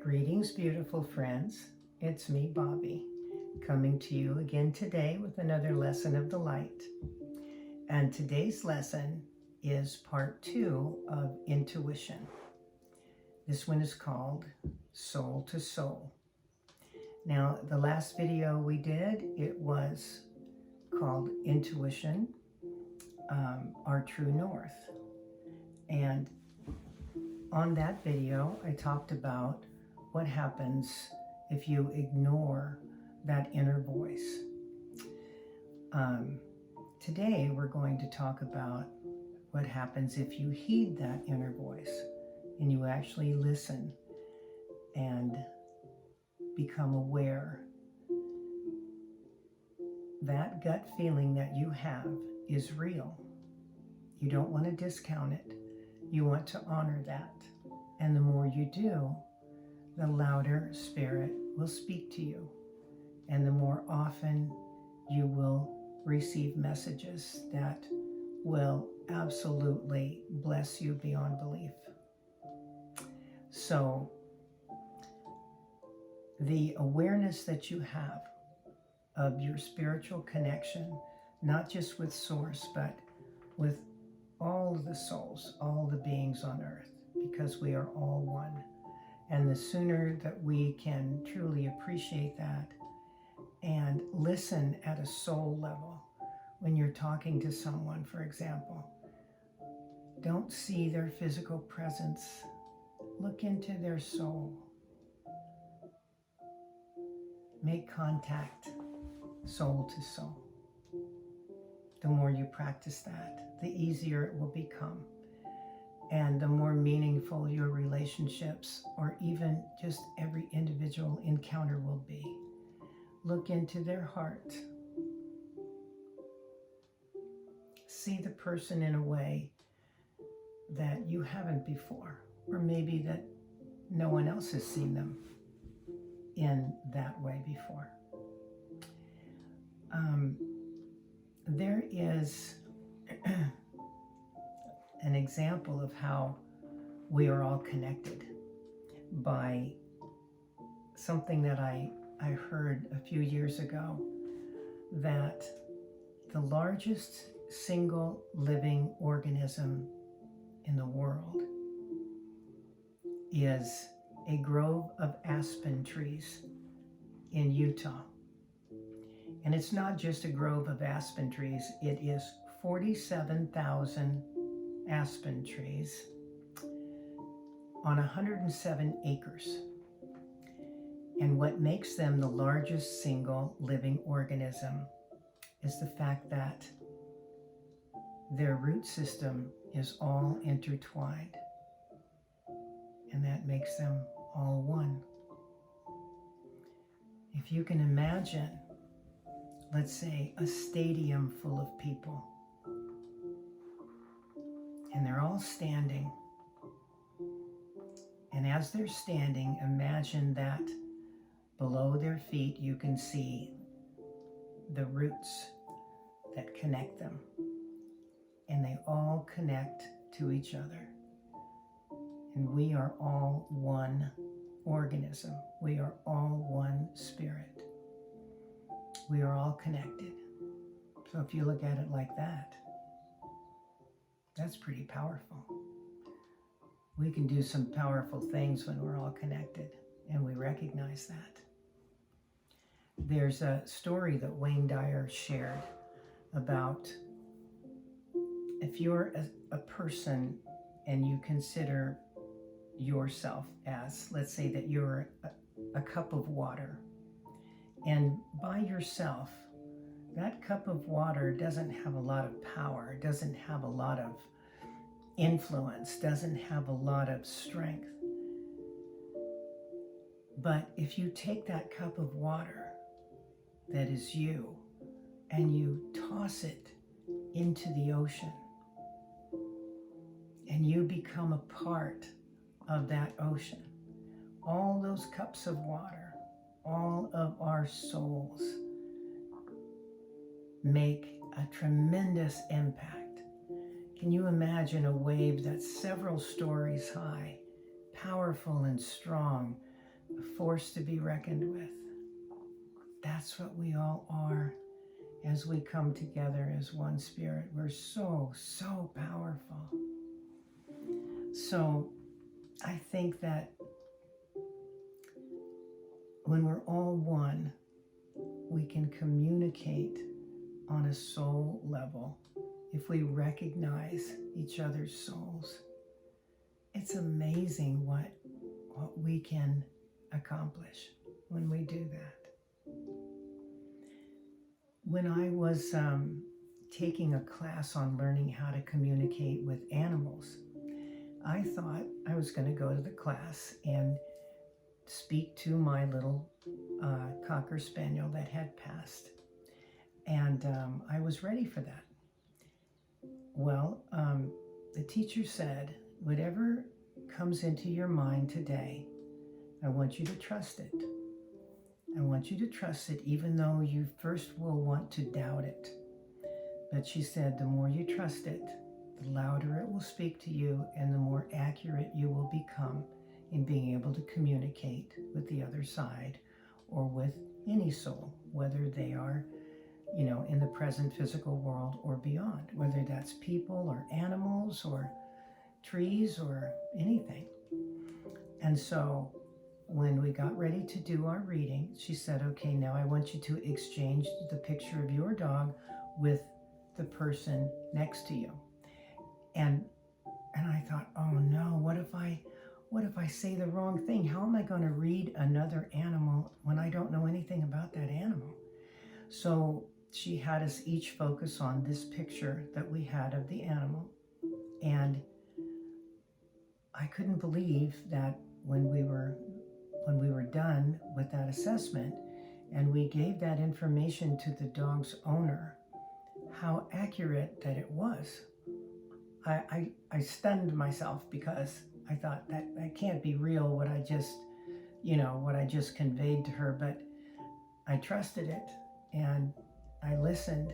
Greetings, beautiful friends. It's me, Bobby, coming to you again today with another lesson of the light. And today's lesson is part 2 of intuition. This one is called Soul to Soul. Now, the last video we did, it was called Intuition, Our True North. And on that video, I talked about what happens if you ignore that inner voice. Today, we're going to talk about what happens if you heed that inner voice and you actually listen and become aware. That gut feeling that you have is real. You don't want to discount it. You want to honor that. And the more you do, the louder Spirit will speak to you. And the more often you will receive messages that will absolutely bless you beyond belief. So, the awareness that you have of your spiritual connection, not just with Source, but with all of the souls, all the beings on earth, because we are all one. And the sooner that we can truly appreciate that and listen at a soul level, when you're talking to someone, for example, don't see their physical presence. Look into their soul. Make contact, soul to soul. The more you practice that, the easier it will become. And the more meaningful your relationships, or even just every individual encounter, will be. Look into their heart. See the person in a way that you haven't before, or maybe that no one else has seen them in that way before. There is an example of how we are all connected by something that I heard a few years ago, that the largest single living organism in the world is a grove of aspen trees in Utah. And it's not just a grove of aspen trees, it is 47,000 aspen trees on 107 acres. And what makes them the largest single living organism is the fact that their root system is all intertwined. And that makes them all one. If you can imagine, let's say, a stadium full of people, and they're all standing. And as they're standing, imagine that below their feet you can see the roots that connect them. And they all connect to each other. And we are all one organism. We are all one spirit. We are all connected. So if you look at it like that, that's pretty powerful. We can do some powerful things when we're all connected, and we recognize that. There's a story that Wayne Dyer shared about if you're a person and you consider yourself as, let's say that you're a cup of water, and by yourself, that cup of water doesn't have a lot of power, doesn't have a lot of influence, doesn't have a lot of strength. But if you take that cup of water that is you and you toss it into the ocean, and you become a part of that ocean, all those cups of water, all of our souls make a tremendous impact. Can you imagine a wave that's several stories high, powerful powerful and strong, a force to be reckoned with. That's what we all are as we come together as one spirit. We're so, so powerful. So I think that when we're all one, we can communicate on a soul level if we recognize each other's souls. It's amazing what we can accomplish when we do that. When I was taking a class on learning how to communicate with animals, I thought I was going to go to the class and speak to my little Cocker Spaniel that had passed. And I was ready for that. Well, the teacher said, whatever comes into your mind today, I want you to trust it. I want you to trust it, even though you first will want to doubt it. But she said, the more you trust it, the louder it will speak to you and the more accurate you will become in being able to communicate with the other side or with any soul, whether they are, in the present physical world or beyond, whether that's people or animals or trees or anything. And so when we got ready to do our reading, she said, okay, now I want you to exchange the picture of your dog with the person next to you. And I thought, oh no, what if I say the wrong thing? How am I going to read another animal when I don't know anything about that animal? So she had us each focus on this picture that we had of the animal. And I couldn't believe that when we were done with that assessment and we gave that information to the dog's owner, how accurate that it was. I stunned myself because I thought that can't be real what I just conveyed to her, but I trusted it and I listened,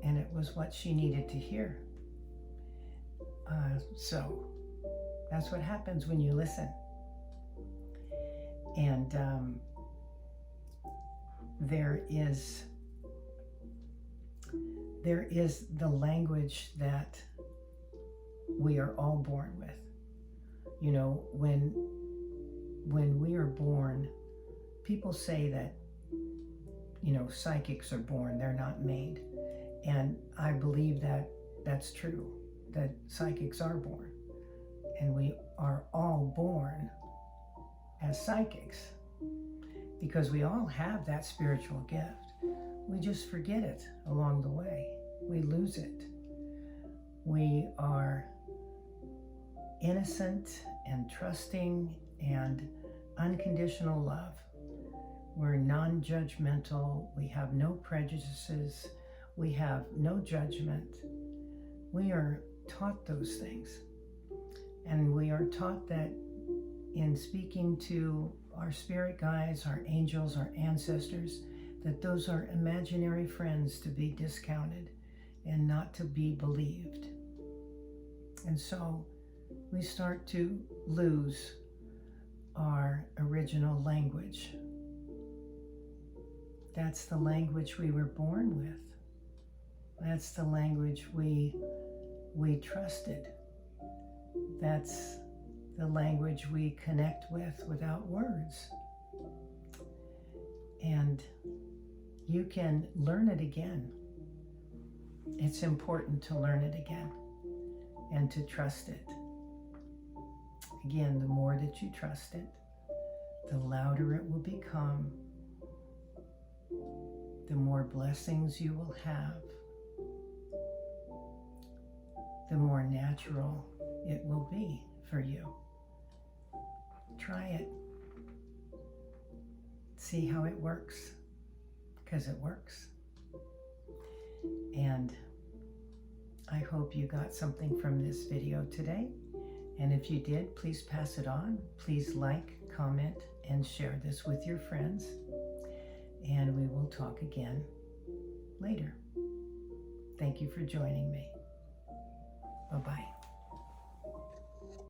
and it was what she needed to hear. So that's what happens when you listen. And there is the language that we are all born with. When we are born, people say that, psychics are born, they're not made. And I believe that that's true, that psychics are born. And we are all born as psychics because we all have that spiritual gift. We just forget it along the way. We lose it. We are innocent and trusting and unconditional love. We're non-judgmental. We have no prejudices. We have no judgment. We are taught those things. And we are taught that in speaking to our spirit guides, our angels, our ancestors, that those are imaginary friends to be discounted and not to be believed. And so we start to lose our original language. That's the language we were born with. That's the language we trusted. That's the language we connect with without words. And you can learn it again. It's important to learn it again and to trust it. Again, the more that you trust it, the louder it will become, the more blessings you will have, the more natural it will be for you. Try it. See how it works, because it works. And I hope you got something from this video today. And if you did, please pass it on. Please like, comment, and share this with your friends. And we will talk again later. Thank you for joining me. Bye-bye.